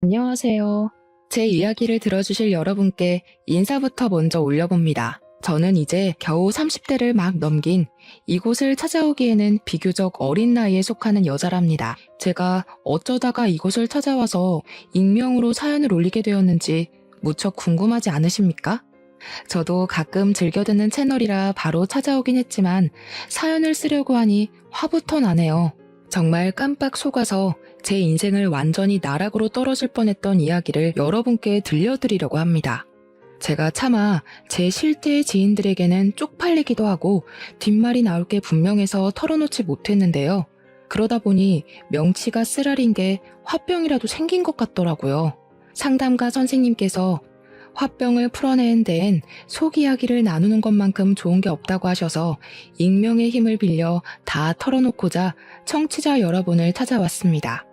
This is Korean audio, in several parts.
안녕하세요. 제 이야기를 들어주실 여러분께 인사부터 먼저 올려봅니다. 저는 이제 겨우 30대를 막 넘긴 이곳을 찾아오기에는 비교적 어린 나이에 속하는 여자랍니다. 제가 어쩌다가 이곳을 찾아와서 익명으로 사연을 올리게 되었는지 무척 궁금하지 않으십니까? 저도 가끔 즐겨 듣는 채널이라 바로 찾아오긴 했지만 사연을 쓰려고 하니 화부터 나네요. 정말 깜빡 속아서 제 인생을 완전히 나락으로 떨어질 뻔했던 이야기를 여러분께 들려드리려고 합니다. 제가 차마 제 실제의 지인들에게는 쪽팔리기도 하고 뒷말이 나올 게 분명해서 털어놓지 못했는데요. 그러다 보니 명치가 쓰라린 게 화병이라도 생긴 것 같더라고요. 상담가 선생님께서 화병을 풀어내는 데엔 속 이야기를 나누는 것만큼 좋은 게 없다고 하셔서 익명의 힘을 빌려 다 털어놓고자 청취자 여러분을 찾아왔습니다.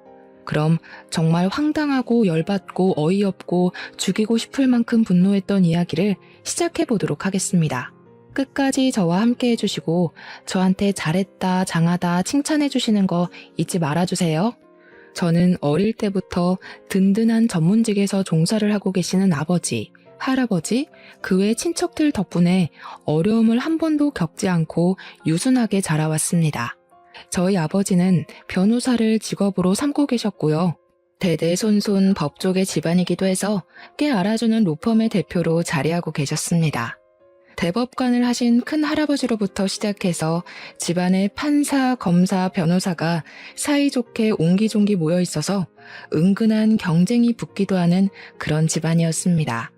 그럼 정말 황당하고 열받고 어이없고 죽이고 싶을 만큼 분노했던 이야기를 시작해 보도록 하겠습니다. 끝까지 저와 함께 해주시고 저한테 잘했다, 장하다 칭찬해 주시는 거 잊지 말아주세요. 저는 어릴 때부터 든든한 전문직에서 종사를 하고 계시는 아버지, 할아버지, 그 외 친척들 덕분에 어려움을 한 번도 겪지 않고 유순하게 자라왔습니다. 저희 아버지는 변호사를 직업으로 삼고 계셨고요. 대대손손 법조계 집안이기도 해서 꽤 알아주는 로펌의 대표로 자리하고 계셨습니다. 대법관을 하신 큰 할아버지로부터 시작해서 집안에 판사, 검사, 변호사가 사이좋게 옹기종기 모여 있어서 은근한 경쟁이 붙기도 하는 그런 집안이었습니다.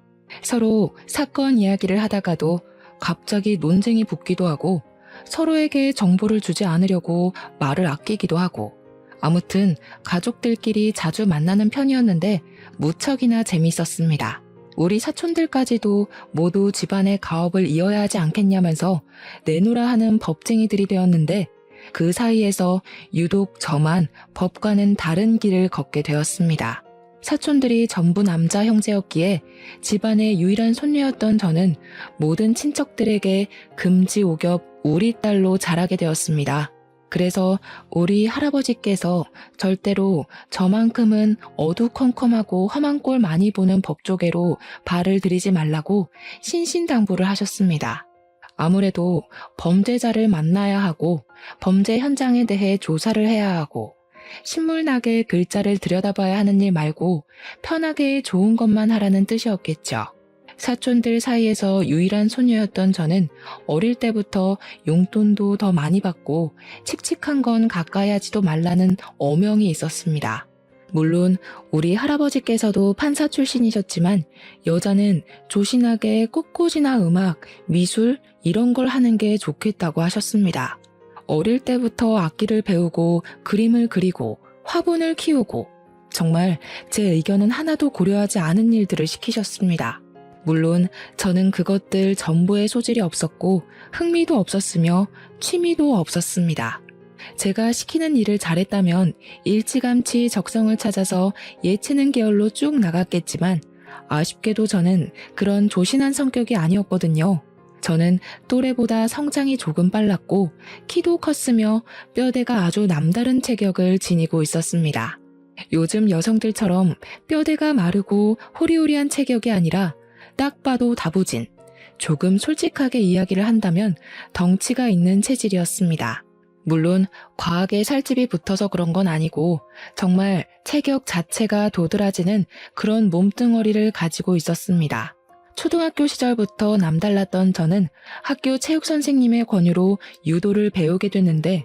서로 사건 이야기를 하다가도 갑자기 논쟁이 붙기도 하고 서로에게 정보를 주지 않으려고 말을 아끼기도 하고 아무튼 가족들끼리 자주 만나는 편이었는데 무척이나 재밌었습니다. 우리 사촌들까지도 모두 집안의 가업을 이어야 하지 않겠냐면서 내놓으라 하는 법쟁이들이 되었는데 그 사이에서 유독 저만 법과는 다른 길을 걷게 되었습니다. 사촌들이 전부 남자 형제였기에 집안의 유일한 손녀였던 저는 모든 친척들에게 금지오겹 우리 딸로 자라게 되었습니다. 그래서 우리 할아버지께서 절대로 저만큼은 어두컴컴하고 험한 꼴 많이 보는 법조계로 발을 들이지 말라고 신신당부를 하셨습니다. 아무래도 범죄자를 만나야 하고 범죄 현장에 대해 조사를 해야 하고 신물나게 글자를 들여다봐야 하는 일 말고 편하게 좋은 것만 하라는 뜻이었겠죠. 사촌들 사이에서 유일한 소녀였던 저는 어릴 때부터 용돈도 더 많이 받고 칙칙한 건 가까이 하지도 말라는 어명이 있었습니다. 물론 우리 할아버지께서도 판사 출신이셨지만 여자는 조신하게 꽃꽂이나 음악, 미술 이런 걸 하는 게 좋겠다고 하셨습니다. 어릴 때부터 악기를 배우고 그림을 그리고 화분을 키우고 정말 제 의견은 하나도 고려하지 않은 일들을 시키셨습니다. 물론 저는 그것들 전부에 소질이 없었고 흥미도 없었으며 취미도 없었습니다. 제가 시키는 일을 잘했다면 일찌감치 적성을 찾아서 예체능 계열로 쭉 나갔겠지만 아쉽게도 저는 그런 조신한 성격이 아니었거든요. 저는 또래보다 성장이 조금 빨랐고 키도 컸으며 뼈대가 아주 남다른 체격을 지니고 있었습니다. 요즘 여성들처럼 뼈대가 마르고 호리호리한 체격이 아니라 딱 봐도 다부진, 조금 솔직하게 이야기를 한다면 덩치가 있는 체질이었습니다. 물론 과하게 살집이 붙어서 그런 건 아니고 정말 체격 자체가 도드라지는 그런 몸뚱어리를 가지고 있었습니다. 초등학교 시절부터 남달랐던 저는 학교 체육 선생님의 권유로 유도를 배우게 됐는데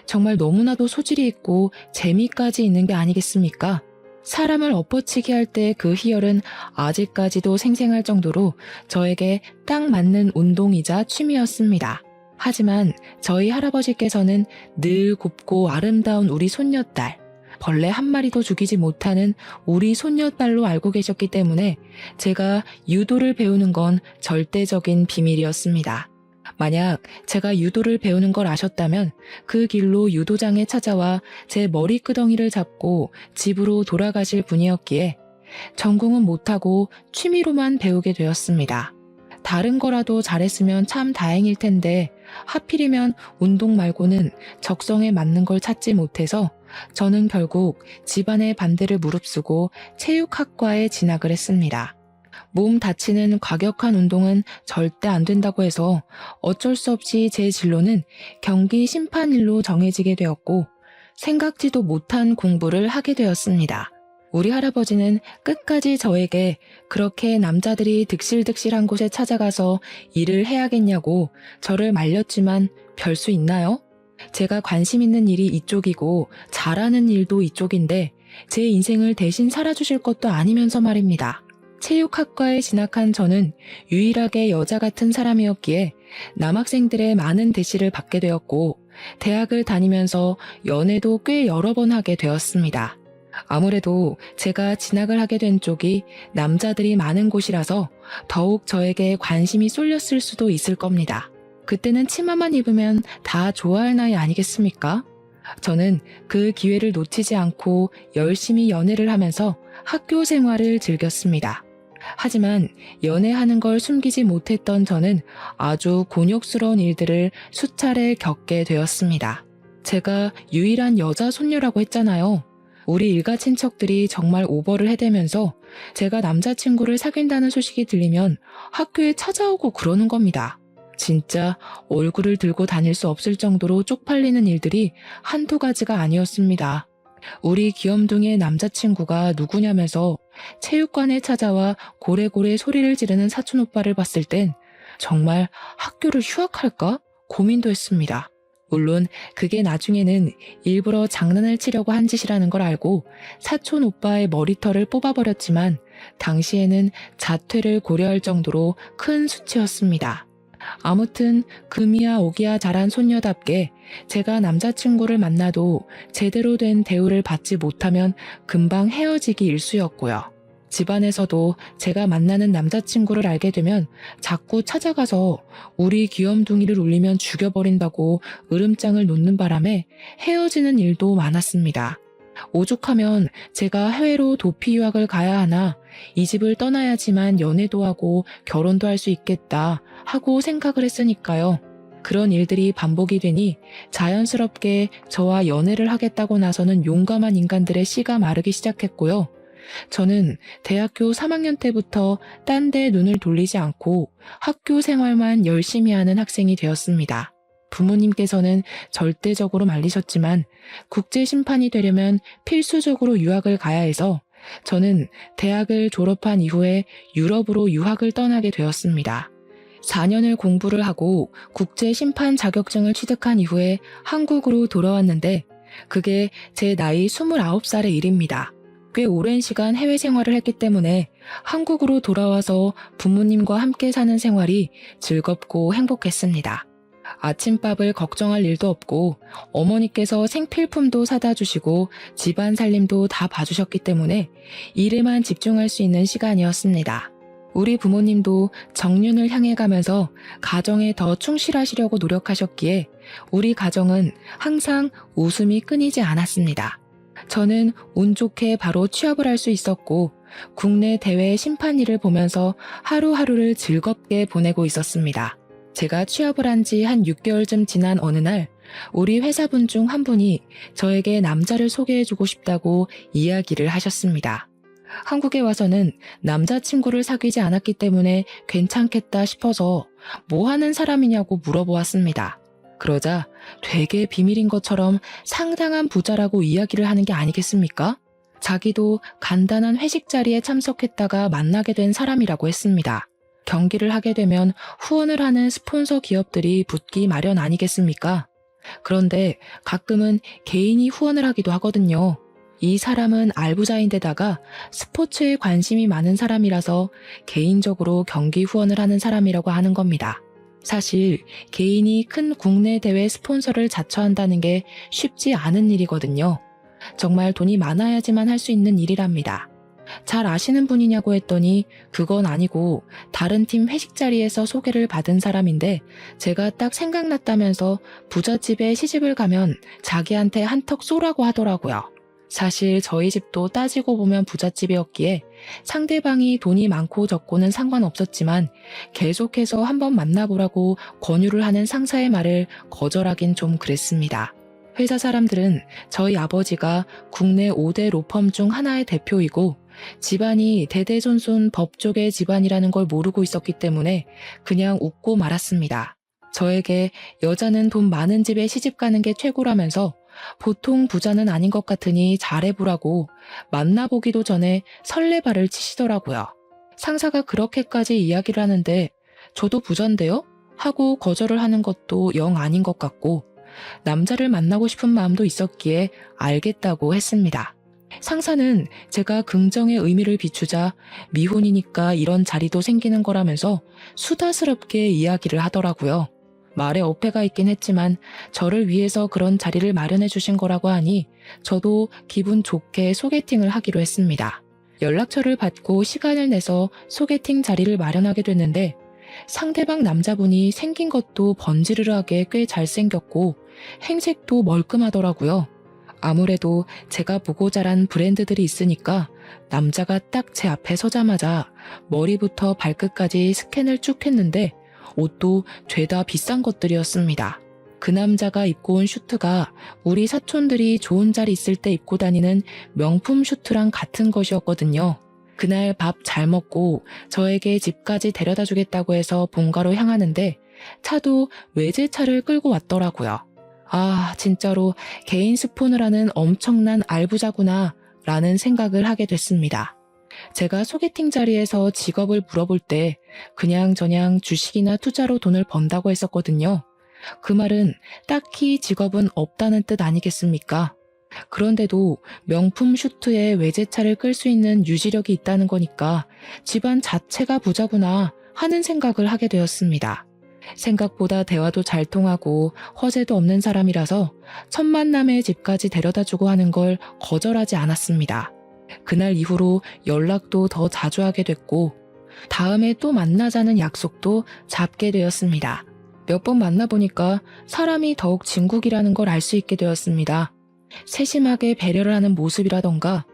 정말 너무나도 소질이 있고 재미까지 있는 게 아니겠습니까? 사람을 엎어치기 할 때 그 희열은 아직까지도 생생할 정도로 저에게 딱 맞는 운동이자 취미였습니다. 하지만 저희 할아버지께서는 늘 곱고 아름다운 우리 손녀딸, 벌레 한 마리도 죽이지 못하는 우리 손녀딸로 알고 계셨기 때문에 제가 유도를 배우는 건 절대적인 비밀이었습니다. 만약 제가 유도를 배우는 걸 아셨다면 그 길로 유도장에 찾아와 제 머리끄덩이를 잡고 집으로 돌아가실 분이었기에 전공은 못하고 취미로만 배우게 되었습니다. 다른 거라도 잘했으면 참 다행일 텐데 하필이면 운동 말고는 적성에 맞는 걸 찾지 못해서 저는 결국 집안의 반대를 무릅쓰고 체육학과에 진학을 했습니다. 몸 다치는 과격한 운동은 절대 안 된다고 해서 어쩔 수 없이 제 진로는 경기 심판일로 정해지게 되었고 생각지도 못한 공부를 하게 되었습니다. 우리 할아버지는 끝까지 저에게 그렇게 남자들이 득실득실한 곳에 찾아가서 일을 해야겠냐고 저를 말렸지만 별 수 있나요? 제가 관심 있는 일이 이쪽이고 잘하는 일도 이쪽인데 제 인생을 대신 살아주실 것도 아니면서 말입니다. 체육학과에 진학한 저는 유일하게 여자 같은 사람이었기에 남학생들의 많은 대시를 받게 되었고 대학을 다니면서 연애도 꽤 여러 번 하게 되었습니다. 아무래도 제가 진학을 하게 된 쪽이 남자들이 많은 곳이라서 더욱 저에게 관심이 쏠렸을 수도 있을 겁니다. 그때는 치마만 입으면 다 좋아할 나이 아니겠습니까? 저는 그 기회를 놓치지 않고 열심히 연애를 하면서 학교 생활을 즐겼습니다. 하지만 연애하는 걸 숨기지 못했던 저는 아주 곤욕스러운 일들을 수차례 겪게 되었습니다. 제가 유일한 여자 손녀라고 했잖아요. 우리 일가 친척들이 정말 오버를 해대면서 제가 남자친구를 사귄다는 소식이 들리면 학교에 찾아오고 그러는 겁니다. 진짜 얼굴을 들고 다닐 수 없을 정도로 쪽팔리는 일들이 한두 가지가 아니었습니다. 우리 귀염둥이의 남자친구가 누구냐면서 체육관에 찾아와 고래고래 소리를 지르는 사촌 오빠를 봤을 땐 정말 학교를 휴학할까 고민도 했습니다. 물론 그게 나중에는 일부러 장난을 치려고 한 짓이라는 걸 알고 사촌 오빠의 머리털을 뽑아버렸지만 당시에는 자퇴를 고려할 정도로 큰 수치였습니다. 아무튼 금이야 오기야 잘한 손녀답게 제가 남자친구를 만나도 제대로 된 대우를 받지 못하면 금방 헤어지기 일쑤였고요. 집안에서도 제가 만나는 남자친구를 알게 되면 자꾸 찾아가서 우리 귀염둥이를 울리면 죽여버린다고 으름장을 놓는 바람에 헤어지는 일도 많았습니다. 오죽하면 제가 해외로 도피 유학을 가야 하나 이 집을 떠나야지만 연애도 하고 결혼도 할 수 있겠다 하고 생각을 했으니까요. 그런 일들이 반복이 되니 자연스럽게 저와 연애를 하겠다고 나서는 용감한 인간들의 씨가 마르기 시작했고요. 저는 대학교 3학년 때부터 딴 데 눈을 돌리지 않고 학교 생활만 열심히 하는 학생이 되었습니다. 부모님께서는 절대적으로 말리셨지만 국제 심판이 되려면 필수적으로 유학을 가야 해서 저는 대학을 졸업한 이후에 유럽으로 유학을 떠나게 되었습니다. 4년을 공부를 하고 국제 심판 자격증을 취득한 이후에 한국으로 돌아왔는데 그게 제 나이 29살의 일입니다. 꽤 오랜 시간 해외 생활을 했기 때문에 한국으로 돌아와서 부모님과 함께 사는 생활이 즐겁고 행복했습니다. 아침밥을 걱정할 일도 없고 어머니께서 생필품도 사다 주시고 집안 살림도 다 봐주셨기 때문에 일에만 집중할 수 있는 시간이었습니다. 우리 부모님도 정년을 향해 가면서 가정에 더 충실하시려고 노력하셨기에 우리 가정은 항상 웃음이 끊이지 않았습니다. 저는 운 좋게 바로 취업을 할 수 있었고 국내 대회 심판 일을 보면서 하루하루를 즐겁게 보내고 있었습니다. 제가 취업을 한 지 한 6개월쯤 지난 어느 날 우리 회사분 중 한 분이 저에게 남자를 소개해주고 싶다고 이야기를 하셨습니다. 한국에 와서는 남자친구를 사귀지 않았기 때문에 괜찮겠다 싶어서 뭐 하는 사람이냐고 물어보았습니다. 그러자 되게 비밀인 것처럼 상당한 부자라고 이야기를 하는 게 아니겠습니까? 자기도 간단한 회식 자리에 참석했다가 만나게 된 사람이라고 했습니다. 경기를 하게 되면 후원을 하는 스폰서 기업들이 붙기 마련 아니겠습니까? 그런데 가끔은 개인이 후원을 하기도 하거든요. 이 사람은 알부자인데다가 스포츠에 관심이 많은 사람이라서 개인적으로 경기 후원을 하는 사람이라고 하는 겁니다. 사실 개인이 큰 국내 대회 스폰서를 자처한다는 게 쉽지 않은 일이거든요. 정말 돈이 많아야지만 할 수 있는 일이랍니다. 잘 아시는 분이냐고 했더니 그건 아니고 다른 팀 회식 자리에서 소개를 받은 사람인데 제가 딱 생각났다면서 부잣집에 시집을 가면 자기한테 한턱 쏘라고 하더라고요. 사실 저희 집도 따지고 보면 부잣집이었기에 상대방이 돈이 많고 적고는 상관없었지만 계속해서 한번 만나보라고 권유를 하는 상사의 말을 거절하긴 좀 그랬습니다. 회사 사람들은 저희 아버지가 국내 5대 로펌 중 하나의 대표이고 집안이 대대손손 법조계 집안이라는 걸 모르고 있었기 때문에 그냥 웃고 말았습니다. 저에게 여자는 돈 많은 집에 시집 가는 게 최고라면서 보통 부자는 아닌 것 같으니 잘해보라고 만나보기도 전에 설레발을 치시더라고요. 상사가 그렇게까지 이야기를 하는데 저도 부자인데요? 하고 거절을 하는 것도 영 아닌 것 같고 남자를 만나고 싶은 마음도 있었기에 알겠다고 했습니다. 상사는 제가 긍정의 의미를 비추자 미혼이니까 이런 자리도 생기는 거라면서 수다스럽게 이야기를 하더라고요. 말에 어폐가 있긴 했지만 저를 위해서 그런 자리를 마련해 주신 거라고 하니 저도 기분 좋게 소개팅을 하기로 했습니다. 연락처를 받고 시간을 내서 소개팅 자리를 마련하게 됐는데 상대방 남자분이 생긴 것도 번지르르하게 꽤 잘생겼고 행색도 멀끔하더라고요. 아무래도 제가 보고 자란 브랜드들이 있으니까 남자가 딱 제 앞에 서자마자 머리부터 발끝까지 스캔을 쭉 했는데 옷도 죄다 비싼 것들이었습니다. 그 남자가 입고 온 슈트가 우리 사촌들이 좋은 자리 있을 때 입고 다니는 명품 슈트랑 같은 것이었거든요. 그날 밥 잘 먹고 저에게 집까지 데려다 주겠다고 해서 본가로 향하는데 차도 외제차를 끌고 왔더라고요. 아, 진짜로 개인 스폰을 하는 엄청난 알부자구나 라는 생각을 하게 됐습니다. 제가 소개팅 자리에서 직업을 물어볼 때 그냥저냥 주식이나 투자로 돈을 번다고 했었거든요. 그 말은 딱히 직업은 없다는 뜻 아니겠습니까? 그런데도 명품 슈트에 외제차를 끌 수 있는 유지력이 있다는 거니까 집안 자체가 부자구나 하는 생각을 하게 되었습니다. 생각보다 대화도 잘 통하고 허세도 없는 사람이라서 첫 만남에 집까지 데려다주고 하는 걸 거절하지 않았습니다. 그날 이후로 연락도 더 자주 하게 됐고 다음에 또 만나자는 약속도 잡게 되었습니다. 몇 번 만나보니까 사람이 더욱 진국이라는 걸 알 수 있게 되었습니다. 세심하게 배려를 하는 모습이라던가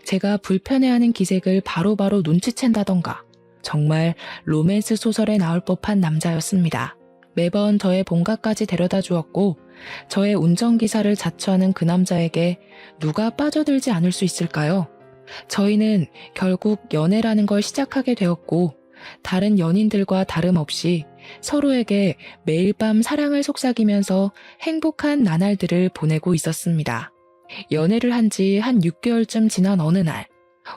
제가 불편해하는 기색을 바로바로 눈치챈다던가 정말 로맨스 소설에 나올 법한 남자였습니다. 매번 저의 본가까지 데려다 주었고 저의 운전기사를 자처하는 그 남자에게 누가 빠져들지 않을 수 있을까요? 저희는 결국 연애라는 걸 시작하게 되었고 다른 연인들과 다름없이 서로에게 매일 밤 사랑을 속삭이면서 행복한 나날들을 보내고 있었습니다. 연애를 한 지 한 6개월쯤 지난 어느 날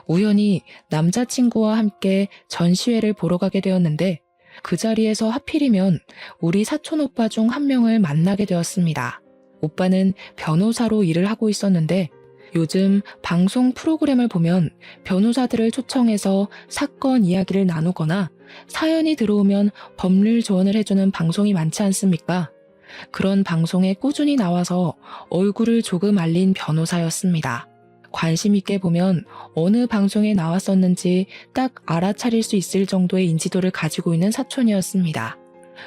우연히 남자친구와 함께 전시회를 보러 가게 되었는데 그 자리에서 하필이면 우리 사촌 오빠 중 한 명을 만나게 되었습니다. 오빠는 변호사로 일을 하고 있었는데 요즘 방송 프로그램을 보면 변호사들을 초청해서 사건 이야기를 나누거나 사연이 들어오면 법률 조언을 해주는 방송이 많지 않습니까? 그런 방송에 꾸준히 나와서 얼굴을 조금 알린 변호사였습니다. 관심 있게 보면 어느 방송에 나왔었는지 딱 알아차릴 수 있을 정도의 인지도를 가지고 있는 사촌이었습니다.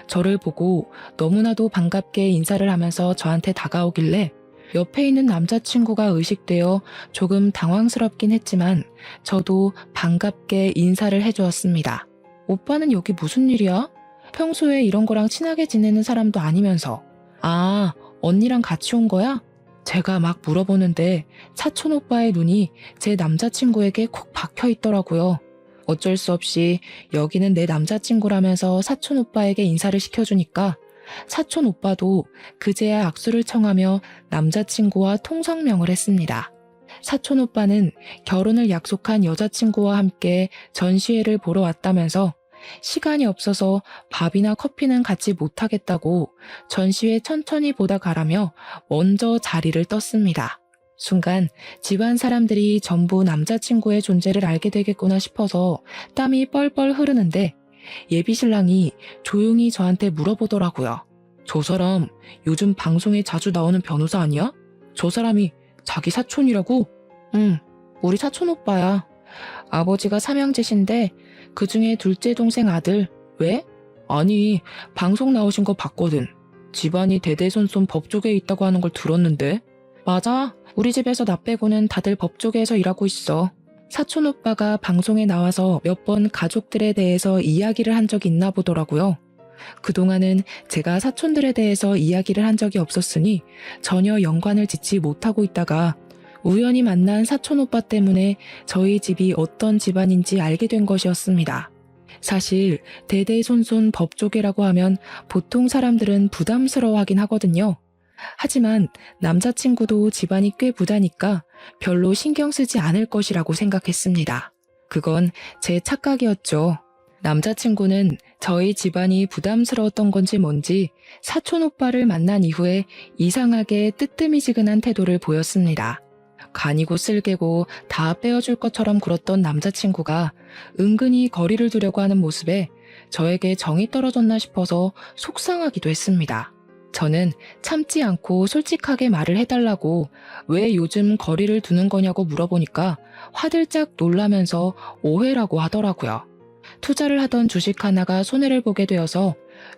저를 보고 너무나도 반갑게 인사를 하면서 저한테 다가오길래 옆에 있는 남자친구가 의식되어 조금 당황스럽긴 했지만 저도 반갑게 인사를 해주었습니다. 오빠는 여기 무슨 일이야? 평소에 이런 거랑 친하게 지내는 사람도 아니면서. 아, 언니랑 같이 온 거야? 제가 막 물어보는데 사촌 오빠의 눈이 제 남자친구에게 콕 박혀 있더라고요. 어쩔 수 없이 여기는 내 남자친구라면서 사촌 오빠에게 인사를 시켜주니까 사촌 오빠도 그제야 악수를 청하며 남자친구와 통성명을 했습니다. 사촌 오빠는 결혼을 약속한 여자친구와 함께 전시회를 보러 왔다면서 시간이 없어서 밥이나 커피는 같이 못하겠다고 전시회 천천히 보다 가라며 먼저 자리를 떴습니다. 순간 집안 사람들이 전부 남자친구의 존재를 알게 되겠구나 싶어서 땀이 뻘뻘 흐르는데 예비신랑이 조용히 저한테 물어보더라고요. 저 사람 요즘 방송에 자주 나오는 변호사 아니야? 저 사람이 자기 사촌이라고? 응, 우리 사촌 오빠야. 아버지가 삼형제신데 그중에 둘째 동생 아들. 왜? 아니, 방송 나오신 거 봤거든. 집안이 대대손손 법조계에 있다고 하는 걸 들었는데. 맞아, 우리 집에서 나 빼고는 다들 법조계에서 일하고 있어. 사촌 오빠가 방송에 나와서 몇 번 가족들에 대해서 이야기를 한 적이 있나 보더라고요. 그동안은 제가 사촌들에 대해서 이야기를 한 적이 없었으니 전혀 연관을 짓지 못하고 있다가 우연히 만난 사촌 오빠 때문에 저희 집이 어떤 집안인지 알게 된 것이었습니다. 사실 대대손손 법조계라고 하면 보통 사람들은 부담스러워하긴 하거든요. 하지만 남자친구도 집안이 꽤 부자니까 별로 신경 쓰지 않을 것이라고 생각했습니다. 그건 제 착각이었죠. 남자친구는 저희 집안이 부담스러웠던 건지 뭔지 사촌 오빠를 만난 이후에 이상하게 뜨뜨미지근한 태도를 보였습니다. 간이고 쓸개고 다 빼어줄 것처럼 굴었던 남자친구가 은근히 거리를 두려고 하는 모습에 저에게 정이 떨어졌나 싶어서 속상하기도 했습니다. 저는 참지 않고 솔직하게 말을 해달라고 왜 요즘 거리를 두는 거냐고 물어보니까 화들짝 놀라면서 오해라고 하더라고요. 투자를 하던 주식 하나가 손해를 보게 되어서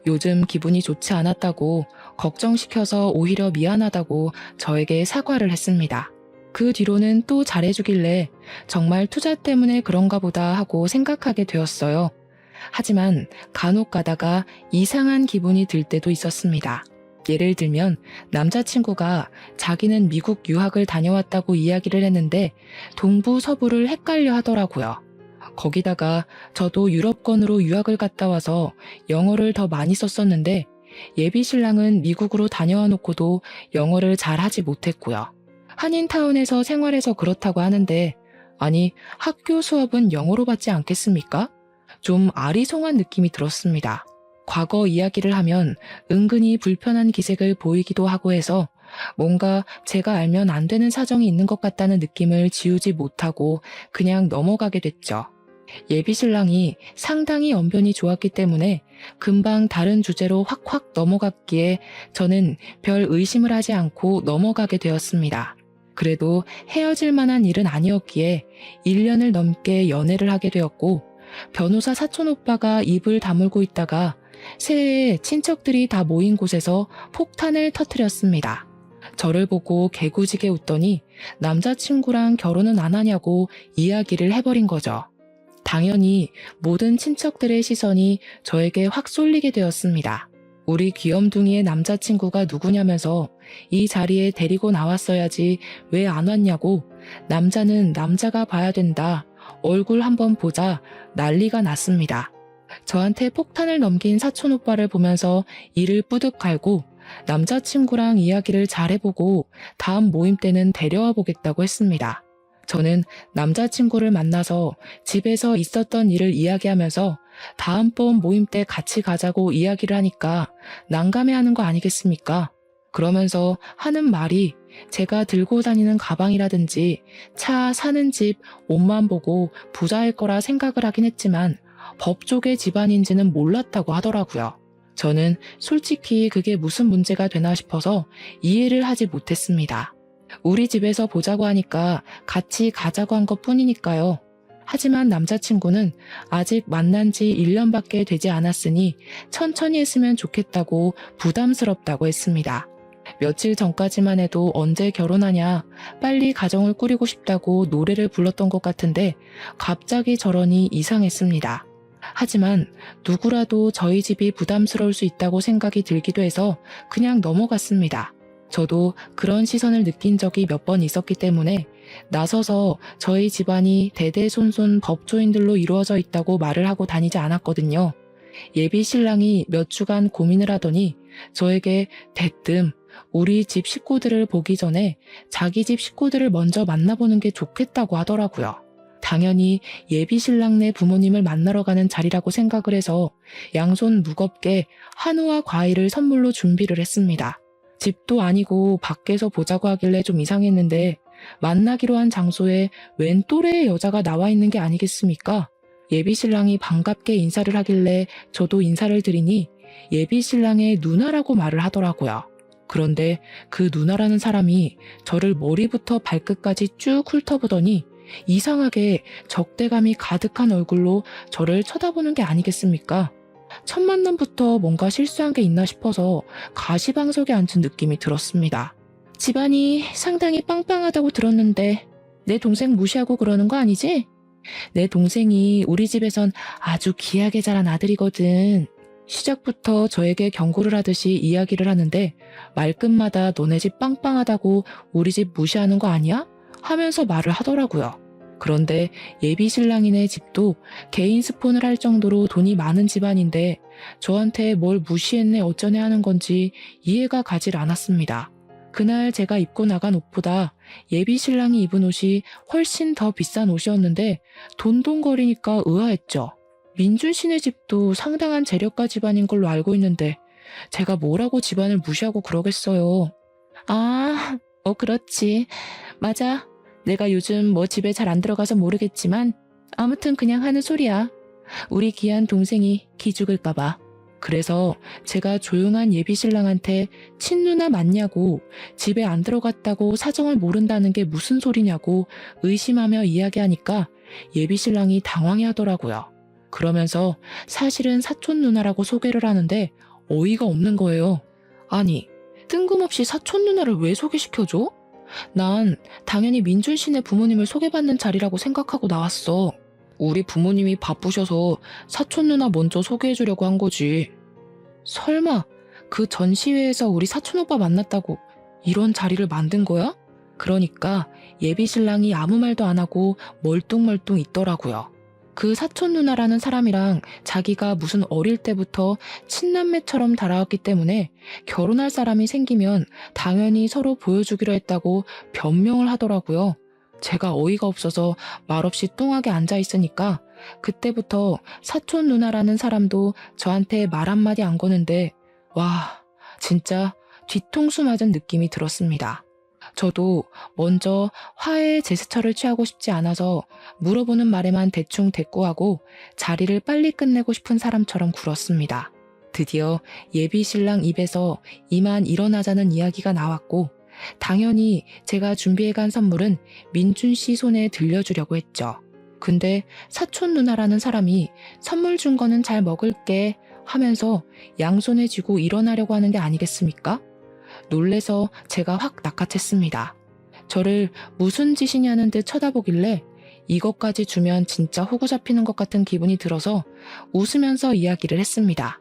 요즘 기분이 좋지 않았다고 걱정시켜서 오히려 미안하다고 저에게 사과를 했습니다. 그 뒤로는 또 잘해주길래 정말 투자 때문에 그런가 보다 하고 생각하게 되었어요. 하지만 간혹 가다가 이상한 기분이 들 때도 있었습니다. 예를 들면 남자친구가 자기는 미국 유학을 다녀왔다고 이야기를 했는데 동부 서부를 헷갈려 하더라고요. 거기다가 저도 유럽권으로 유학을 갔다 와서 영어를 더 많이 썼었는데 예비 신랑은 미국으로 다녀와 놓고도 영어를 잘 하지 못했고요. 한인타운에서 생활해서 그렇다고 하는데 아니 학교 수업은 영어로 받지 않겠습니까? 좀 아리송한 느낌이 들었습니다. 과거 이야기를 하면 은근히 불편한 기색을 보이기도 하고 해서 뭔가 제가 알면 안 되는 사정이 있는 것 같다는 느낌을 지우지 못하고 그냥 넘어가게 됐죠. 예비 신랑이 상당히 언변이 좋았기 때문에 금방 다른 주제로 확확 넘어갔기에 저는 별 의심을 하지 않고 넘어가게 되었습니다. 그래도 헤어질 만한 일은 아니었기에 1년을 넘게 연애를 하게 되었고 변호사 사촌 오빠가 입을 다물고 있다가 새해에 친척들이 다 모인 곳에서 폭탄을 터뜨렸습니다. 저를 보고 개구지게 웃더니 남자친구랑 결혼은 안 하냐고 이야기를 해버린 거죠. 당연히 모든 친척들의 시선이 저에게 확 쏠리게 되었습니다. 우리 귀염둥이의 남자친구가 누구냐면서 이 자리에 데리고 나왔어야지 왜 안 왔냐고 남자는 남자가 봐야 된다. 얼굴 한번 보자 난리가 났습니다. 저한테 폭탄을 넘긴 사촌 오빠를 보면서 이를 뿌듯 갈고 남자친구랑 이야기를 잘해보고 다음 모임 때는 데려와 보겠다고 했습니다. 저는 남자친구를 만나서 집에서 있었던 일을 이야기하면서 다음번 모임 때 같이 가자고 이야기를 하니까 난감해하는 거 아니겠습니까? 그러면서 하는 말이 제가 들고 다니는 가방이라든지 차, 사는 집, 옷만 보고 부자일 거라 생각을 하긴 했지만 법조계 집안인지는 몰랐다고 하더라고요. 저는 솔직히 그게 무슨 문제가 되나 싶어서 이해를 하지 못했습니다. 우리 집에서 보자고 하니까 같이 가자고 한 것 뿐이니까요. 하지만 남자친구는 아직 만난 지 1년밖에 되지 않았으니 천천히 했으면 좋겠다고 부담스럽다고 했습니다. 며칠 전까지만 해도 언제 결혼하냐, 빨리 가정을 꾸리고 싶다고 노래를 불렀던 것 같은데 갑자기 저러니 이상했습니다. 하지만 누구라도 저희 집이 부담스러울 수 있다고 생각이 들기도 해서 그냥 넘어갔습니다. 저도 그런 시선을 느낀 적이 몇 번 있었기 때문에 나서서 저희 집안이 대대손손 법조인들로 이루어져 있다고 말을 하고 다니지 않았거든요. 예비 신랑이 몇 주간 고민을 하더니 저에게 대뜸 우리 집 식구들을 보기 전에 자기 집 식구들을 먼저 만나보는 게 좋겠다고 하더라고요. 당연히 예비 신랑네 부모님을 만나러 가는 자리라고 생각을 해서 양손 무겁게 한우와 과일을 선물로 준비를 했습니다. 집도 아니고 밖에서 보자고 하길래 좀 이상했는데 만나기로 한 장소에 웬 또래의 여자가 나와 있는 게 아니겠습니까? 예비 신랑이 반갑게 인사를 하길래 저도 인사를 드리니 예비 신랑의 누나라고 말을 하더라고요. 그런데 그 누나라는 사람이 저를 머리부터 발끝까지 쭉 훑어보더니 이상하게 적대감이 가득한 얼굴로 저를 쳐다보는 게 아니겠습니까? 첫 만남부터 뭔가 실수한 게 있나 싶어서 가시방석에 앉은 느낌이 들었습니다. 집안이 상당히 빵빵하다고 들었는데 내 동생 무시하고 그러는 거 아니지? 내 동생이 우리 집에선 아주 귀하게 자란 아들이거든. 시작부터 저에게 경고를 하듯이 이야기를 하는데 말끝마다 너네 집 빵빵하다고 우리 집 무시하는 거 아니야? 하면서 말을 하더라고요. 그런데 예비 신랑이네 집도 개인 스폰을 할 정도로 돈이 많은 집안인데 저한테 뭘 무시했네 어쩌네 하는 건지 이해가 가질 않았습니다. 그날 제가 입고 나간 옷보다 예비 신랑이 입은 옷이 훨씬 더 비싼 옷이었는데 돈돈거리니까 의아했죠. 민준 씨네 집도 상당한 재력가 집안인 걸로 알고 있는데 제가 뭐라고 집안을 무시하고 그러겠어요. 아, 그렇지. 맞아. 내가 요즘 뭐 집에 잘 안 들어가서 모르겠지만 아무튼 그냥 하는 소리야. 우리 귀한 동생이 기죽을까봐. 그래서 제가 조용한 예비 신랑한테 친누나 맞냐고 집에 안 들어갔다고 사정을 모른다는 게 무슨 소리냐고 의심하며 이야기하니까 예비 신랑이 당황해 하더라고요. 그러면서 사실은 사촌 누나라고 소개를 하는데 어이가 없는 거예요. 아니, 뜬금없이 사촌 누나를 왜 소개시켜줘? 난 당연히 민준 씨네 부모님을 소개받는 자리라고 생각하고 나왔어. 우리 부모님이 바쁘셔서 사촌 누나 먼저 소개해주려고 한 거지. 설마 그 전시회에서 우리 사촌 오빠 만났다고 이런 자리를 만든 거야? 그러니까 예비 신랑이 아무 말도 안 하고 멀뚱멀뚱 있더라고요. 그 사촌 누나라는 사람이랑 자기가 무슨 어릴 때부터 친남매처럼 달아왔기 때문에 결혼할 사람이 생기면 당연히 서로 보여주기로 했다고 변명을 하더라고요. 제가 어이가 없어서 말없이 뚱하게 앉아 있으니까 그때부터 사촌 누나라는 사람도 저한테 말 한마디 안 거는데 와, 진짜 뒤통수 맞은 느낌이 들었습니다. 저도 먼저 화해의 제스처를 취하고 싶지 않아서 물어보는 말에만 대충 대꾸하고 자리를 빨리 끝내고 싶은 사람처럼 굴었습니다. 드디어 예비 신랑 입에서 이만 일어나자는 이야기가 나왔고 당연히 제가 준비해간 선물은 민준 씨 손에 들려주려고 했죠. 근데 사촌 누나라는 사람이 선물 준 거는 잘 먹을게 하면서 양손에 쥐고 일어나려고 하는 게 아니겠습니까? 놀래서 제가 확 낚아챘습니다. 저를 무슨 짓이냐는 듯 쳐다보길래 이것까지 주면 진짜 호구 잡히는 것 같은 기분이 들어서 웃으면서 이야기를 했습니다.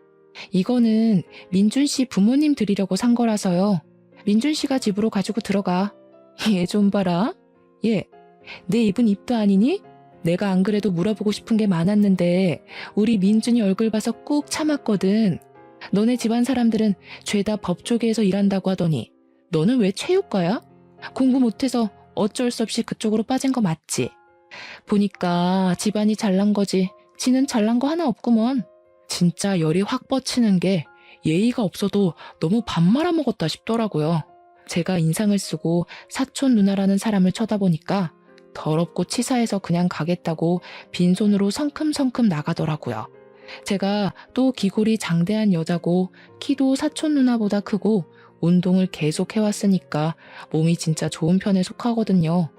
이거는 민준 씨 부모님 드리려고 산 거라서요. 민준 씨가 집으로 가지고 들어가. 얘 좀 봐라. 얘, 내 입은 입도 아니니? 내가 안 그래도 물어보고 싶은 게 많았는데 우리 민준이 얼굴 봐서 꾹 참았거든. 너네 집안 사람들은 죄다 법조계에서 일한다고 하더니 너는 왜 체육과야? 공부 못해서 어쩔 수 없이 그쪽으로 빠진 거 맞지? 보니까 집안이 잘난 거지 지는 잘난 거 하나 없구먼. 진짜 열이 확 뻗치는 게 예의가 없어도 너무 밥 말아먹었다 싶더라고요. 제가 인상을 쓰고 사촌 누나라는 사람을 쳐다보니까 더럽고 치사해서 그냥 가겠다고 빈손으로 성큼성큼 나가더라고요. 제가 또 기골이 장대한 여자고 키도 사촌 누나보다 크고 운동을 계속 해왔으니까 몸이 진짜 좋은 편에 속하거든요.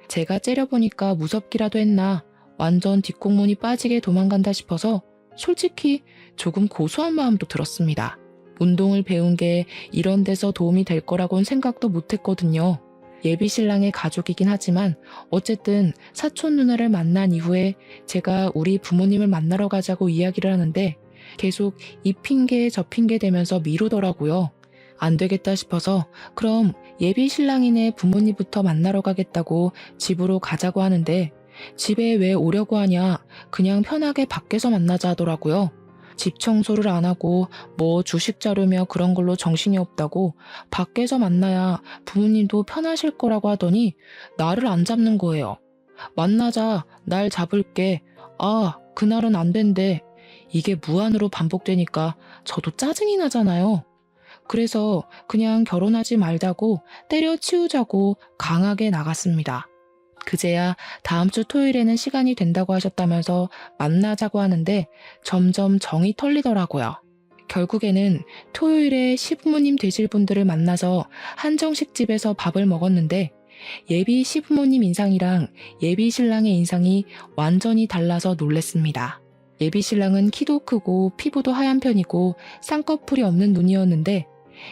제가 째려보니까 무섭기라도 했나 완전 뒷공문이 빠지게 도망간다 싶어서 솔직히 조금 고소한 마음도 들었습니다. 운동을 배운 게 이런 데서 도움이 될 거라고는 생각도 못했거든요. 예비 신랑의 가족이긴 하지만 어쨌든 사촌 누나를 만난 이후에 제가 우리 부모님을 만나러 가자고 이야기를 하는데 계속 이 핑계 저 핑계 대면서 미루더라고요. 안 되겠다 싶어서 그럼 예비 신랑이네 부모님부터 만나러 가겠다고 집으로 가자고 하는데 집에 왜 오려고 하냐 그냥 편하게 밖에서 만나자 하더라고요. 집 청소를 안 하고 뭐 주식 자료며 그런 걸로 정신이 없다고 밖에서 만나야 부모님도 편하실 거라고 하더니 나를 안 잡는 거예요. 만나자, 날 잡을게. 아, 그날은 안 된대. 이게 무한으로 반복되니까 저도 짜증이 나잖아요. 그래서 그냥 결혼하지 말자고 때려치우자고 강하게 나갔습니다. 그제야 다음 주 토요일에는 시간이 된다고 하셨다면서 만나자고 하는데 점점 정이 털리더라고요. 결국에는 토요일에 시부모님 되실 분들을 만나서 한정식 집에서 밥을 먹었는데 예비 시부모님 인상이랑 예비 신랑의 인상이 완전히 달라서 놀랬습니다. 예비 신랑은 키도 크고 피부도 하얀 편이고 쌍꺼풀이 없는 눈이었는데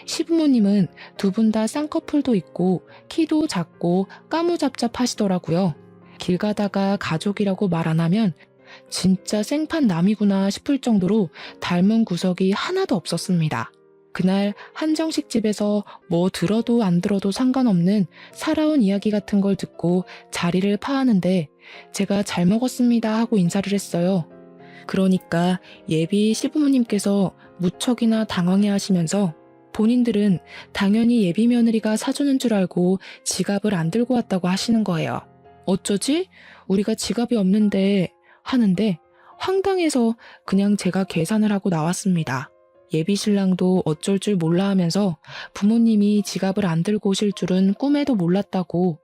시부모님은 두 분 다 쌍꺼풀도 있고 키도 작고 까무잡잡하시더라고요. 길 가다가 가족이라고 말 안 하면 진짜 생판 남이구나 싶을 정도로 닮은 구석이 하나도 없었습니다. 그날 한정식 집에서 뭐 들어도 안 들어도 상관없는 살아온 이야기 같은 걸 듣고 자리를 파하는데 제가 잘 먹었습니다 하고 인사를 했어요. 그러니까 예비 시부모님께서 무척이나 당황해 하시면서 본인들은 당연히 예비 며느리가 사주는 줄 알고 지갑을 안 들고 왔다고 하시는 거예요. 어쩌지? 우리가 지갑이 없는데 하는데 황당해서 그냥 제가 계산을 하고 나왔습니다. 예비 신랑도 어쩔 줄 몰라 하면서 부모님이 지갑을 안 들고 오실 줄은 꿈에도 몰랐다고.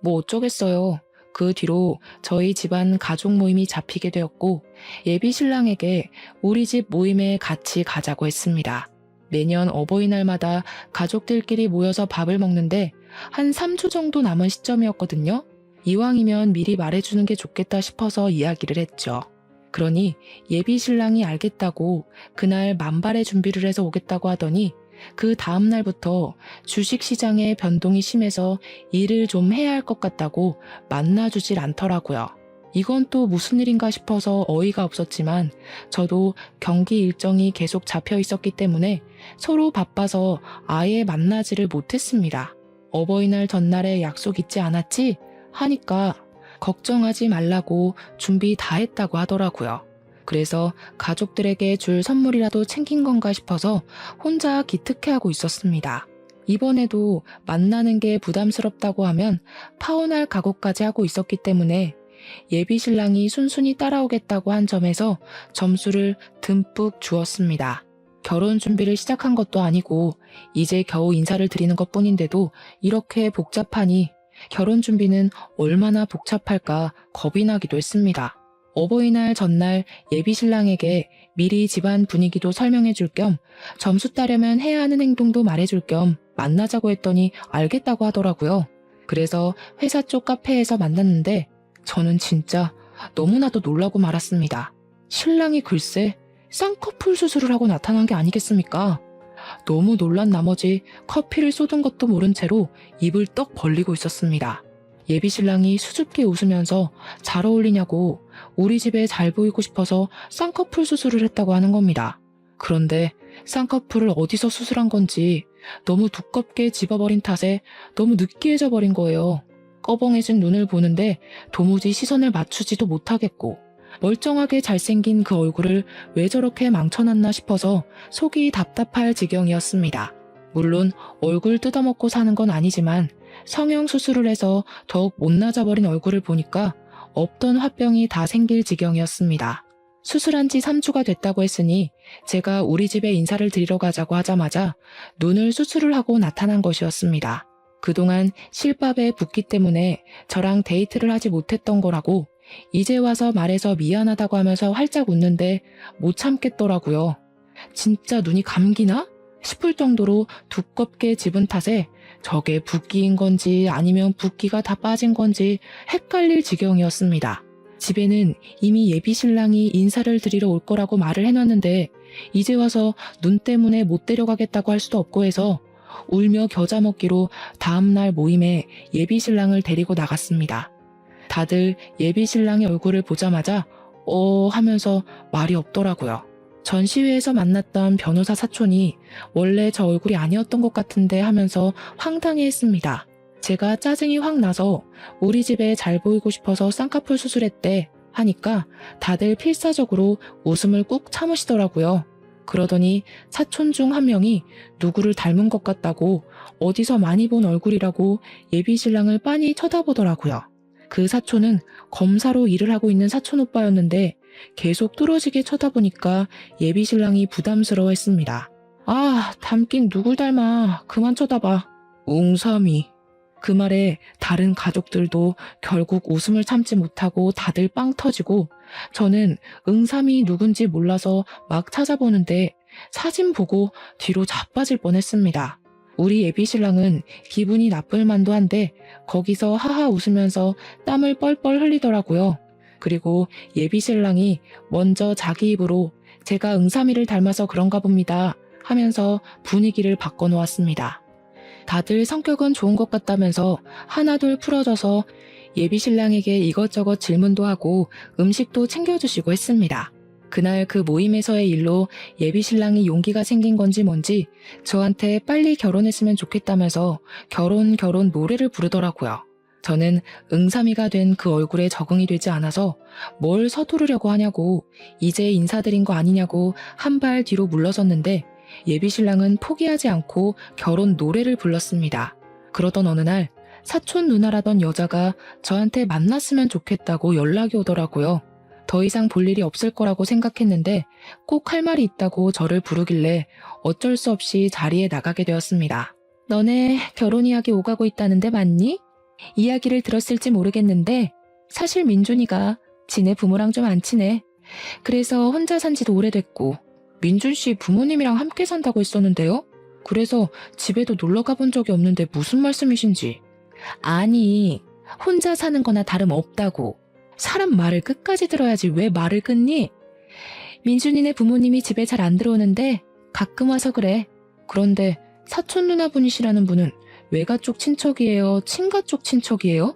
뭐 어쩌겠어요. 그 뒤로 저희 집안 가족 모임이 잡히게 되었고 예비 신랑에게 우리 집 모임에 같이 가자고 했습니다. 매년 어버이날마다 가족들끼리 모여서 밥을 먹는데 한 3주 정도 남은 시점이었거든요. 이왕이면 미리 말해주는 게 좋겠다 싶어서 이야기를 했죠. 그러니 예비 신랑이 알겠다고 그날 만발의 준비를 해서 오겠다고 하더니 그 다음 날부터 주식시장의 변동이 심해서 일을 좀 해야 할 것 같다고 만나주질 않더라고요. 이건 또 무슨 일인가 싶어서 어이가 없었지만 저도 경기 일정이 계속 잡혀 있었기 때문에 서로 바빠서 아예 만나지를 못했습니다. 어버이날 전날에 약속 있지 않았지? 하니까 걱정하지 말라고 준비 다 했다고 하더라고요. 그래서 가족들에게 줄 선물이라도 챙긴 건가 싶어서 혼자 기특해하고 있었습니다. 이번에도 만나는 게 부담스럽다고 하면 파혼할 각오까지 하고 있었기 때문에 예비 신랑이 순순히 따라오겠다고 한 점에서 점수를 듬뿍 주었습니다. 결혼 준비를 시작한 것도 아니고 이제 겨우 인사를 드리는 것뿐인데도 이렇게 복잡하니 결혼 준비는 얼마나 복잡할까 겁이 나기도 했습니다. 어버이날 전날 예비 신랑에게 미리 집안 분위기도 설명해 줄 겸 점수 따려면 해야 하는 행동도 말해 줄 겸 만나자고 했더니 알겠다고 하더라고요. 그래서 회사 쪽 카페에서 만났는데 저는 진짜 너무나도 놀라고 말았습니다. 신랑이 글쎄 쌍꺼풀 수술을 하고 나타난 게 아니겠습니까? 너무 놀란 나머지 커피를 쏟은 것도 모른 채로 입을 떡 벌리고 있었습니다. 예비 신랑이 수줍게 웃으면서 잘 어울리냐고 우리 집에 잘 보이고 싶어서 쌍꺼풀 수술을 했다고 하는 겁니다. 그런데 쌍꺼풀을 어디서 수술한 건지 너무 두껍게 집어버린 탓에 너무 느끼해져 버린 거예요. 꺼벙해진 눈을 보는데 도무지 시선을 맞추지도 못하겠고 멀쩡하게 잘생긴 그 얼굴을 왜 저렇게 망쳐놨나 싶어서 속이 답답할 지경이었습니다. 물론 얼굴 뜯어먹고 사는 건 아니지만 성형 수술을 해서 더욱 못나져버린 얼굴을 보니까 없던 화병이 다 생길 지경이었습니다. 수술한 지 3주가 됐다고 했으니 제가 우리 집에 인사를 드리러 가자고 하자마자 눈을 수술을 하고 나타난 것이었습니다. 그동안 실밥에 붓기 때문에 저랑 데이트를 하지 못했던 거라고 이제 와서 말해서 미안하다고 하면서 활짝 웃는데 못 참겠더라고요. 진짜 눈이 감기나? 싶을 정도로 두껍게 집은 탓에 저게 붓기인 건지 아니면 붓기가 다 빠진 건지 헷갈릴 지경이었습니다. 집에는 이미 예비 신랑이 인사를 드리러 올 거라고 말을 해놨는데 이제 와서 눈 때문에 못 데려가겠다고 할 수도 없고 해서 울며 겨자 먹기로 다음날 모임에 예비 신랑을 데리고 나갔습니다. 다들 예비 신랑의 얼굴을 보자마자 하면서 말이 없더라고요. 전시회에서 만났던 변호사 사촌이 원래 저 얼굴이 아니었던 것 같은데 하면서 황당해했습니다. 제가 짜증이 확 나서 우리 집에 잘 보이고 싶어서 쌍꺼풀 수술했대 하니까 다들 필사적으로 웃음을 꾹 참으시더라고요. 그러더니 사촌 중 한 명이 누구를 닮은 것 같다고 어디서 많이 본 얼굴이라고 예비 신랑을 빤히 쳐다보더라고요. 그 사촌은 검사로 일을 하고 있는 사촌 오빠였는데 계속 뚫어지게 쳐다보니까 예비 신랑이 부담스러워했습니다. 아, 닮긴 누굴 닮아. 그만 쳐다봐. 웅삼이. 그 말에 다른 가족들도 결국 웃음을 참지 못하고 다들 빵 터지고 저는 응삼이 누군지 몰라서 막 찾아보는데 사진 보고 뒤로 자빠질 뻔했습니다. 우리 예비 신랑은 기분이 나쁠 만도 한데 거기서 하하 웃으면서 땀을 뻘뻘 흘리더라고요. 그리고 예비 신랑이 먼저 자기 입으로 제가 응삼이를 닮아서 그런가 봅니다 하면서 분위기를 바꿔놓았습니다. 다들 성격은 좋은 것 같다면서 하나둘 풀어져서 예비 신랑에게 이것저것 질문도 하고 음식도 챙겨주시고 했습니다. 그날 그 모임에서의 일로 예비 신랑이 용기가 생긴 건지 뭔지 저한테 빨리 결혼했으면 좋겠다면서 결혼 노래를 부르더라고요. 저는 응삼이가 된 그 얼굴에 적응이 되지 않아서 뭘 서두르려고 하냐고, 이제 인사드린 거 아니냐고 한 발 뒤로 물러섰는데 예비 신랑은 포기하지 않고 결혼 노래를 불렀습니다. 그러던 어느 날 사촌 누나라던 여자가 저한테 만났으면 좋겠다고 연락이 오더라고요. 더 이상 볼 일이 없을 거라고 생각했는데 꼭 할 말이 있다고 저를 부르길래 어쩔 수 없이 자리에 나가게 되었습니다. 너네 결혼 이야기 오가고 있다는데 맞니? 이야기를 들었을지 모르겠는데 사실 민준이가 지네 부모랑 좀 안 친해. 그래서 혼자 산 지도 오래됐고 민준 씨 부모님이랑 함께 산다고 했었는데요. 그래서 집에도 놀러 가본 적이 없는데 무슨 말씀이신지. 아니, 혼자 사는 거나 다름없다고. 사람 말을 끝까지 들어야지 왜 말을 끊니? 민준이네 부모님이 집에 잘 안 들어오는데 가끔 와서 그래. 그런데 사촌 누나분이시라는 분은 외가 쪽 친척이에요? 친가 쪽 친척이에요?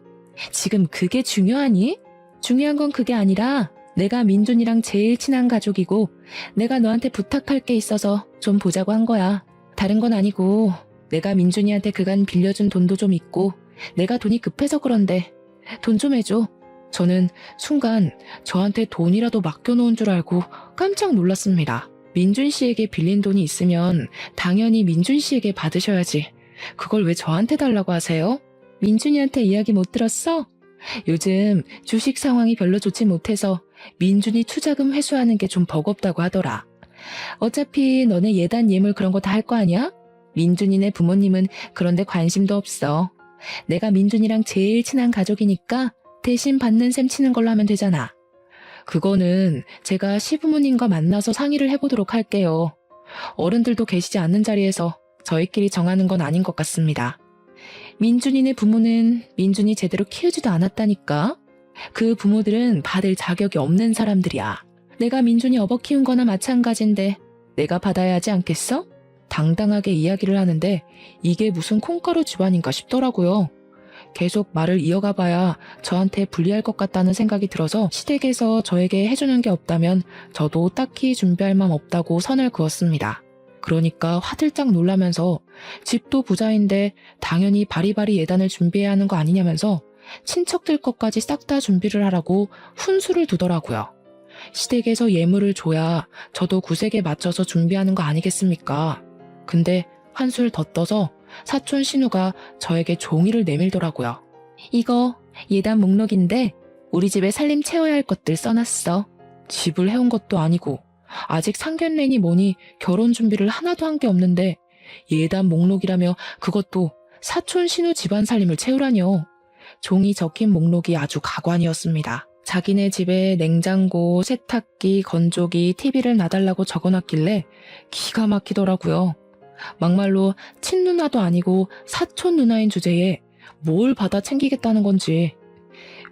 지금 그게 중요하니? 중요한 건 그게 아니라 내가 민준이랑 제일 친한 가족이고 내가 너한테 부탁할 게 있어서 좀 보자고 한 거야. 다른 건 아니고 내가 민준이한테 그간 빌려준 돈도 좀 있고 내가 돈이 급해서 그런데 돈 좀 해줘. 저는 순간 저한테 돈이라도 맡겨놓은 줄 알고 깜짝 놀랐습니다. 민준 씨에게 빌린 돈이 있으면 당연히 민준 씨에게 받으셔야지. 그걸 왜 저한테 달라고 하세요? 민준이한테 이야기 못 들었어? 요즘 주식 상황이 별로 좋지 못해서 민준이 투자금 회수하는 게 좀 버겁다고 하더라. 어차피 너네 예단 예물 그런 거 다 할 거 아니야? 민준이네 부모님은 그런데 관심도 없어. 내가 민준이랑 제일 친한 가족이니까 대신 받는 셈 치는 걸로 하면 되잖아. 그거는 제가 시부모님과 만나서 상의를 해보도록 할게요. 어른들도 계시지 않는 자리에서 저희끼리 정하는 건 아닌 것 같습니다. 민준이네 부모는 민준이 제대로 키우지도 않았다니까. 그 부모들은 받을 자격이 없는 사람들이야. 내가 민준이 업어 키운 거나 마찬가지인데 내가 받아야 하지 않겠어? 당당하게 이야기를 하는데 이게 무슨 콩가루 집안인가 싶더라고요. 계속 말을 이어가 봐야 저한테 불리할 것 같다는 생각이 들어서 시댁에서 저에게 해주는 게 없다면 저도 딱히 준비할 맘 없다고 선을 그었습니다. 그러니까 화들짝 놀라면서 집도 부자인데 당연히 바리바리 예단을 준비해야 하는 거 아니냐면서 친척들 것까지 싹 다 준비를 하라고 훈수를 두더라고요. 시댁에서 예물을 줘야 저도 구색에 맞춰서 준비하는 거 아니겠습니까? 근데 한술 더 떠서 사촌 신우가 저에게 종이를 내밀더라고요. 이거 예단 목록인데 우리 집에 살림 채워야 할 것들 써놨어. 집을 해온 것도 아니고 아직 상견례니 뭐니 결혼 준비를 하나도 한 게 없는데 예단 목록이라며 그것도 사촌 신우 집안 살림을 채우라뇨. 종이 적힌 목록이 아주 가관이었습니다. 자기네 집에 냉장고, 세탁기, 건조기, TV를 놔달라고 적어놨길래 기가 막히더라고요. 막말로 친누나도 아니고 사촌 누나인 주제에 뭘 받아 챙기겠다는 건지.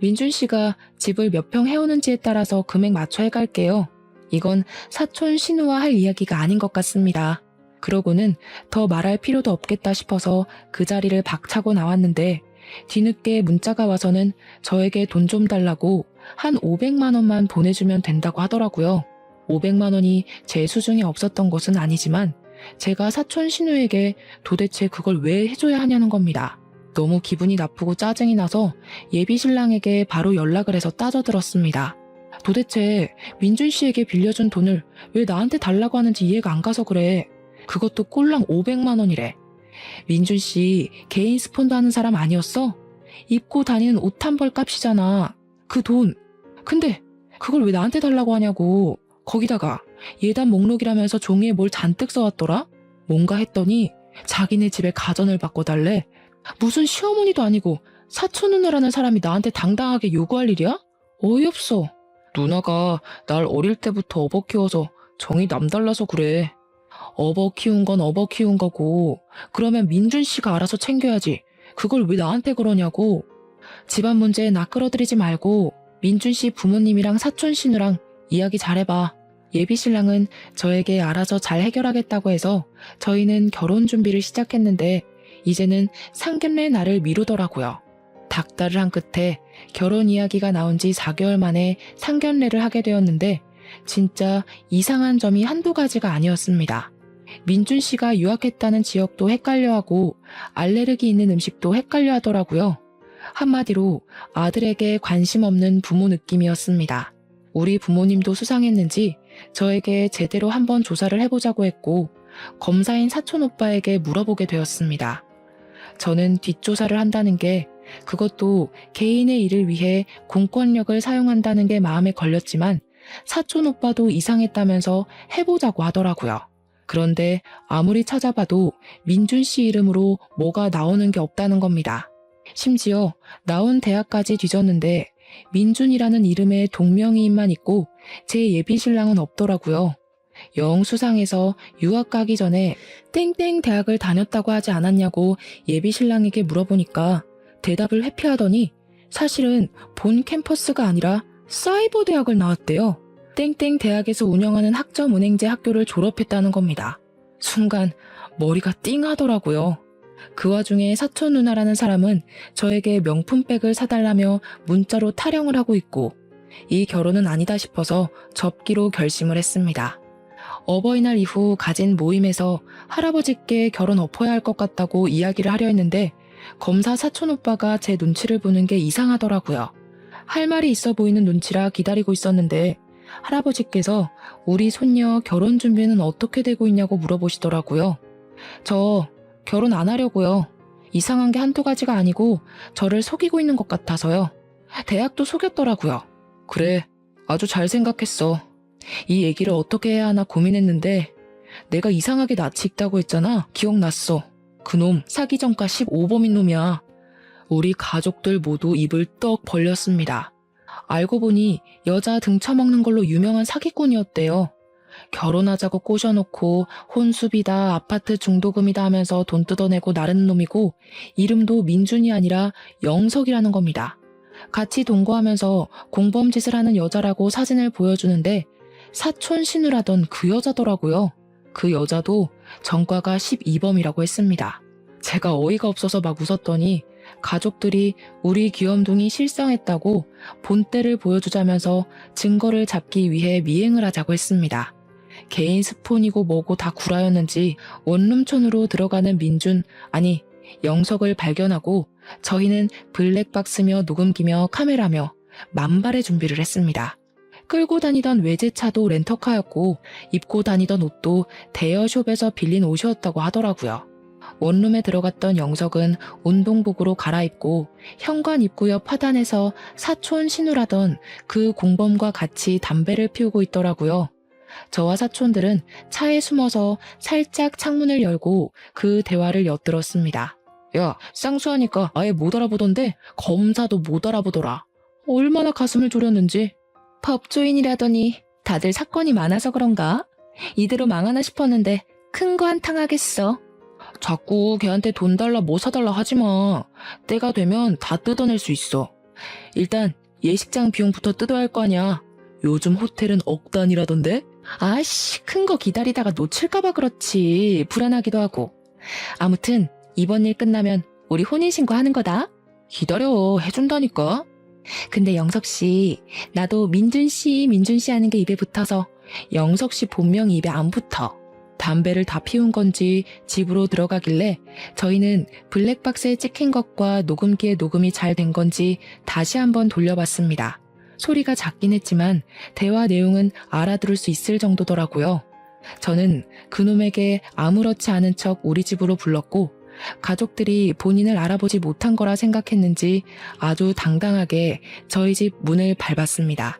민준 씨가 집을 몇 평 해오는지에 따라서 금액 맞춰 해갈게요. 이건 사촌 신우와 할 이야기가 아닌 것 같습니다. 그러고는 더 말할 필요도 없겠다 싶어서 그 자리를 박차고 나왔는데 뒤늦게 문자가 와서는 저에게 돈 좀 달라고 한 500만 원만 보내주면 된다고 하더라고요. 500만 원이 제 수중에 없었던 것은 아니지만 제가 사촌 신우에게 도대체 그걸 왜 해줘야 하냐는 겁니다. 너무 기분이 나쁘고 짜증이 나서 예비 신랑에게 바로 연락을 해서 따져들었습니다. 도대체 민준 씨에게 빌려준 돈을 왜 나한테 달라고 하는지 이해가 안 가서 그래. 그것도 꼴랑 500만 원이래. 민준 씨 개인 스폰도 하는 사람 아니었어? 입고 다니는 옷 한 벌 값이잖아. 그 돈. 근데 그걸 왜 나한테 달라고 하냐고. 거기다가 예단 목록이라면서 종이에 뭘 잔뜩 써왔더라? 뭔가 했더니 자기네 집에 가전을 바꿔달래. 무슨 시어머니도 아니고 사촌 누나라는 사람이 나한테 당당하게 요구할 일이야? 어이없어. 누나가 날 어릴 때부터 업어 키워서 정이 남달라서 그래. 업어 키운 건 업어 키운 거고 그러면 민준 씨가 알아서 챙겨야지. 그걸 왜 나한테 그러냐고. 집안 문제에 나 끌어들이지 말고 민준 씨 부모님이랑 사촌 신우랑 이야기 잘해봐. 예비 신랑은 저에게 알아서 잘 해결하겠다고 해서 저희는 결혼 준비를 시작했는데 이제는 상견례 날을 미루더라고요. 닥달을 한 끝에 결혼 이야기가 나온 지 4개월 만에 상견례를 하게 되었는데 진짜 이상한 점이 한두 가지가 아니었습니다. 민준 씨가 유학했다는 지역도 헷갈려하고 알레르기 있는 음식도 헷갈려 하더라고요. 한마디로 아들에게 관심 없는 부모 느낌이었습니다. 우리 부모님도 수상했는지 저에게 제대로 한번 조사를 해보자고 했고 검사인 사촌 오빠에게 물어보게 되었습니다. 저는 뒷조사를 한다는 게 그것도 개인의 일을 위해 공권력을 사용한다는 게 마음에 걸렸지만 사촌 오빠도 이상했다면서 해보자고 하더라고요. 그런데 아무리 찾아봐도 민준 씨 이름으로 뭐가 나오는 게 없다는 겁니다. 심지어 나온 대학까지 뒤졌는데 민준이라는 이름의 동명이인만 있고 제 예비신랑은 없더라고요. 영 수상해서 유학 가기 전에 땡땡 대학을 다녔다고 하지 않았냐고 예비신랑에게 물어보니까 대답을 회피하더니 사실은 본 캠퍼스가 아니라 사이버 대학을 나왔대요. 땡땡 대학에서 운영하는 학점은행제 학교를 졸업했다는 겁니다. 순간 머리가 띵하더라고요. 그 와중에 사촌 누나라는 사람은 저에게 명품백을 사달라며 문자로 타령을 하고 있고 이 결혼은 아니다 싶어서 접기로 결심을 했습니다. 어버이날 이후 가진 모임에서 할아버지께 결혼 엎어야 할 것 같다고 이야기를 하려 했는데 검사 사촌 오빠가 제 눈치를 보는 게 이상하더라고요. 할 말이 있어 보이는 눈치라 기다리고 있었는데 할아버지께서 우리 손녀 결혼 준비는 어떻게 되고 있냐고 물어보시더라고요. 저 결혼 안 하려고요. 이상한 게 한두 가지가 아니고 저를 속이고 있는 것 같아서요. 대학도 속였더라고요. 그래, 아주 잘 생각했어. 이 얘기를 어떻게 해야 하나 고민했는데 내가 이상하게 낯이 익다고 했잖아. 기억났어. 그놈 사기전과 15범인 놈이야. 우리 가족들 모두 입을 떡 벌렸습니다. 알고 보니 여자 등쳐먹는 걸로 유명한 사기꾼이었대요. 결혼하자고 꼬셔놓고 혼수비다 아파트 중도금이다 하면서 돈 뜯어내고 나르는 놈이고 이름도 민준이 아니라 영석이라는 겁니다. 같이 동거하면서 공범짓을 하는 여자라고 사진을 보여주는데 사촌 신우라던 그 여자더라고요. 그 여자도 전과가 12범이라고 했습니다. 제가 어이가 없어서 막 웃었더니 가족들이 우리 귀염둥이 실성했다고 본때를 보여주자면서 증거를 잡기 위해 미행을 하자고 했습니다. 개인 스폰이고 뭐고 다 구라였는지 원룸촌으로 들어가는 민준, 아니 영석을 발견하고 저희는 블랙박스며 녹음기며 카메라며 만발의 준비를 했습니다. 끌고 다니던 외제차도 렌터카였고 입고 다니던 옷도 대여숍에서 빌린 옷이었다고 하더라고요. 원룸에 들어갔던 영석은 운동복으로 갈아입고 현관 입구 옆 화단에서 사촌 신우라던 그 공범과 같이 담배를 피우고 있더라고요. 저와 사촌들은 차에 숨어서 살짝 창문을 열고 그 대화를 엿들었습니다. 야, 쌍수하니까 아예 못 알아보던데 검사도 못 알아보더라. 얼마나 가슴을 졸였는지. 법조인이라더니 다들 사건이 많아서 그런가? 이대로 망하나 싶었는데 큰 거 한탕 하겠어. 자꾸 걔한테 돈 달라 뭐 사달라 하지마. 때가 되면 다 뜯어낼 수 있어. 일단 예식장 비용부터 뜯어야 할 거 아니야. 요즘 호텔은 억 단위라던데? 아씨, 큰 거 기다리다가 놓칠까봐 그렇지. 불안하기도 하고. 아무튼 이번 일 끝나면 우리 혼인신고 하는 거다. 기다려, 해준다니까. 근데 영석씨, 나도 민준씨 하는 게 입에 붙어서 영석씨 본명이 입에 안 붙어. 담배를 다 피운 건지 집으로 들어가길래 저희는 블랙박스에 찍힌 것과 녹음기에 녹음이 잘 된 건지 다시 한번 돌려봤습니다. 소리가 작긴 했지만 대화 내용은 알아들을 수 있을 정도더라고요. 저는 그놈에게 아무렇지 않은 척 우리 집으로 불렀고 가족들이 본인을 알아보지 못한 거라 생각했는지 아주 당당하게 저희 집 문을 밟았습니다.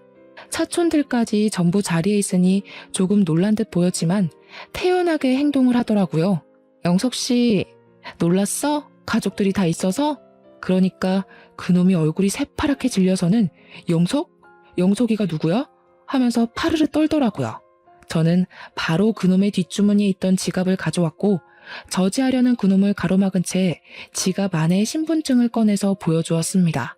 사촌들까지 전부 자리에 있으니 조금 놀란 듯 보였지만 태연하게 행동을 하더라고요. 영석씨, 놀랐어? 가족들이 다 있어서? 그러니까 그놈이 얼굴이 새파랗게 질려서는 영석? 영석이가 누구야? 하면서 파르르 떨더라고요. 저는 바로 그놈의 뒷주머니에 있던 지갑을 가져왔고 저지하려는 그놈을 가로막은 채 지갑 안에 신분증을 꺼내서 보여주었습니다.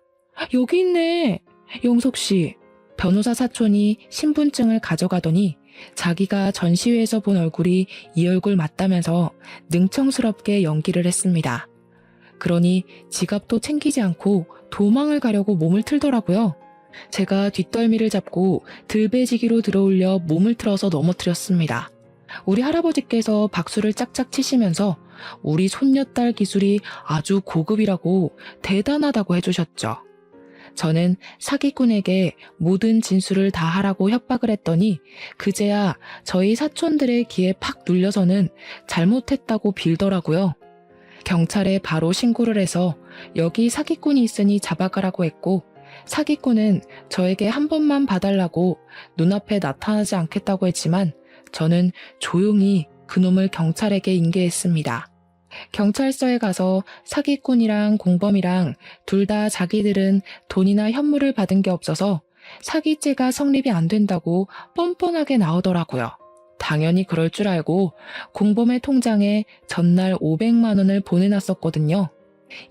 여기 있네. 영석씨. 변호사 사촌이 신분증을 가져가더니 자기가 전시회에서 본 얼굴이 이 얼굴 맞다면서 능청스럽게 연기를 했습니다. 그러니 지갑도 챙기지 않고 도망을 가려고 몸을 틀더라고요. 제가 뒷덜미를 잡고 들배지기로 들어올려 몸을 틀어서 넘어뜨렸습니다. 우리 할아버지께서 박수를 짝짝 치시면서 우리 손녀딸 기술이 아주 고급이라고 대단하다고 해주셨죠. 저는 사기꾼에게 모든 진술을 다 하라고 협박을 했더니 그제야 저희 사촌들의 귀에 팍 눌려서는 잘못했다고 빌더라고요. 경찰에 바로 신고를 해서 여기 사기꾼이 있으니 잡아가라고 했고 사기꾼은 저에게 한 번만 봐달라고 눈앞에 나타나지 않겠다고 했지만 저는 조용히 그놈을 경찰에게 인계했습니다. 경찰서에 가서 사기꾼이랑 공범이랑 둘 다 자기들은 돈이나 현물을 받은 게 없어서 사기죄가 성립이 안 된다고 뻔뻔하게 나오더라고요. 당연히 그럴 줄 알고 공범의 통장에 전날 500만 원을 보내놨었거든요.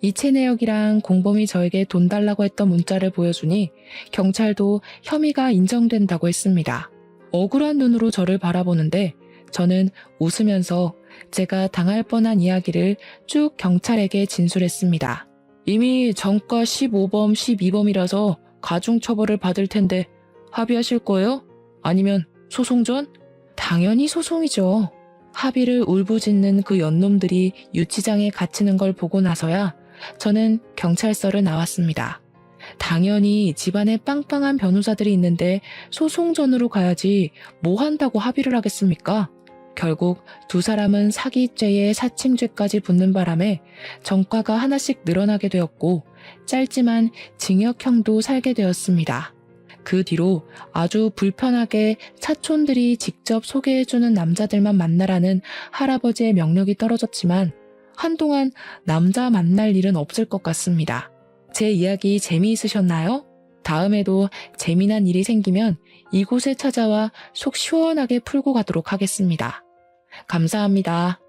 이체 내역이랑 공범이 저에게 돈 달라고 했던 문자를 보여주니 경찰도 혐의가 인정된다고 했습니다. 억울한 눈으로 저를 바라보는데 저는 웃으면서 제가 당할 뻔한 이야기를 쭉 경찰에게 진술했습니다. 이미 전과 15범, 12범이라서 가중처벌을 받을 텐데 합의하실 거예요? 아니면 소송전? 당연히 소송이죠. 합의를 울부짖는 그 연놈들이 유치장에 갇히는 걸 보고 나서야 저는 경찰서를 나왔습니다. 당연히 집안에 빵빵한 변호사들이 있는데 소송전으로 가야지 뭐 한다고 합의를 하겠습니까? 결국 두 사람은 사기죄에 사칭죄까지 붙는 바람에 전과가 하나씩 늘어나게 되었고 짧지만 징역형도 살게 되었습니다. 그 뒤로 아주 불편하게 사촌들이 직접 소개해주는 남자들만 만나라는 할아버지의 명령이 떨어졌지만 한동안 남자 만날 일은 없을 것 같습니다. 제 이야기 재미있으셨나요? 다음에도 재미난 일이 생기면 이곳에 찾아와 속 시원하게 풀고 가도록 하겠습니다. 감사합니다.